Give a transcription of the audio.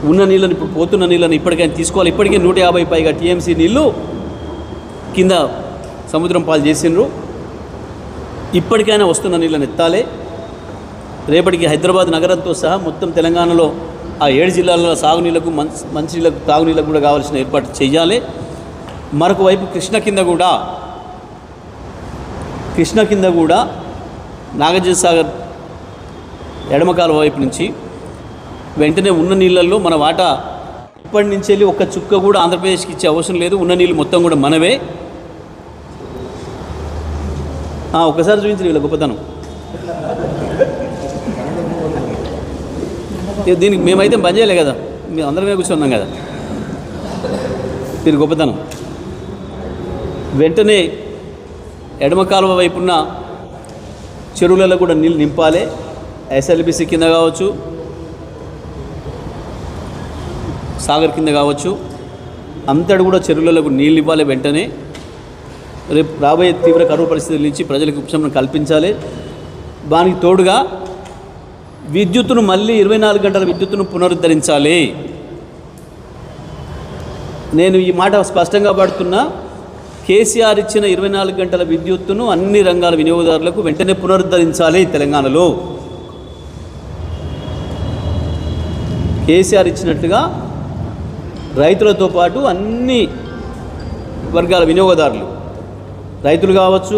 ఉన్న నీళ్ళని ఇప్పుడు పోతున్న నీళ్ళని ఇప్పటికైనా తీసుకోవాలి. ఇప్పటికే 150 పైగా టీఎంసీ నీళ్ళు కింద సముద్రం పాలు చేసిండ్రు. ఇప్పటికైనా వస్తున్న నీళ్ళని ఎత్తాలి. రేపటికి హైదరాబాద్ నగరంతో సహా మొత్తం తెలంగాణలో ఆ 7 జిల్లాల్లో సాగునీళ్ళకు మంచినీళ్ళకు తాగునీళ్ళకు కూడా కావాల్సిన ఏర్పాటు చేయాలి. మరొక వైపు కృష్ణ కింద కూడా నాగార్జున సాగర్ ఎడమకాల వైపు నుంచి వెంటనే ఉన్న నీళ్ళల్లో మన వాటా ఇప్పటి నుంచి వెళ్ళి ఒక్క చుక్క కూడా ఆంధ్రప్రదేశ్కి ఇచ్చే అవసరం లేదు. ఉన్న నీళ్ళు మొత్తం కూడా మనవే. ఒకసారి చూపించిన వీళ్ళ గొప్పతనం. దీనికి మేమైతే బంద్ చేయలే కదా, మేము అందరమే కూర్చున్నాం కదా. దీని గొప్పతనం. వెంటనే ఎడమ కాలువ వైపున్న చెరువులలో కూడా నీళ్ళు నింపాలి. ఎస్ఎల్బిసి కింద కావచ్చు, సాగర్ కింద కావచ్చు, అంతటి కూడా చెరువులకు నీళ్ళు ఇవ్వాలి వెంటనే. రేపు రాబోయే తీవ్ర కరువు పరిస్థితుల నుంచి ప్రజలకు ఉపశమనం కల్పించాలి. దానికి తోడుగా విద్యుత్తును మళ్ళీ 24 గంటల విద్యుత్తును పునరుద్ధరించాలి. నేను ఈ మాట స్పష్టంగా పడుతున్నా. కేసీఆర్ ఇచ్చిన 24 గంటల విద్యుత్తును అన్ని రంగాల వినియోగదారులకు వెంటనే పునరుద్ధరించాలి. తెలంగాణలో కేసీఆర్ ఇచ్చినట్టుగా రైతులతో పాటు అన్ని వర్గాల వినియోగదారులు, రైతులు కావచ్చు,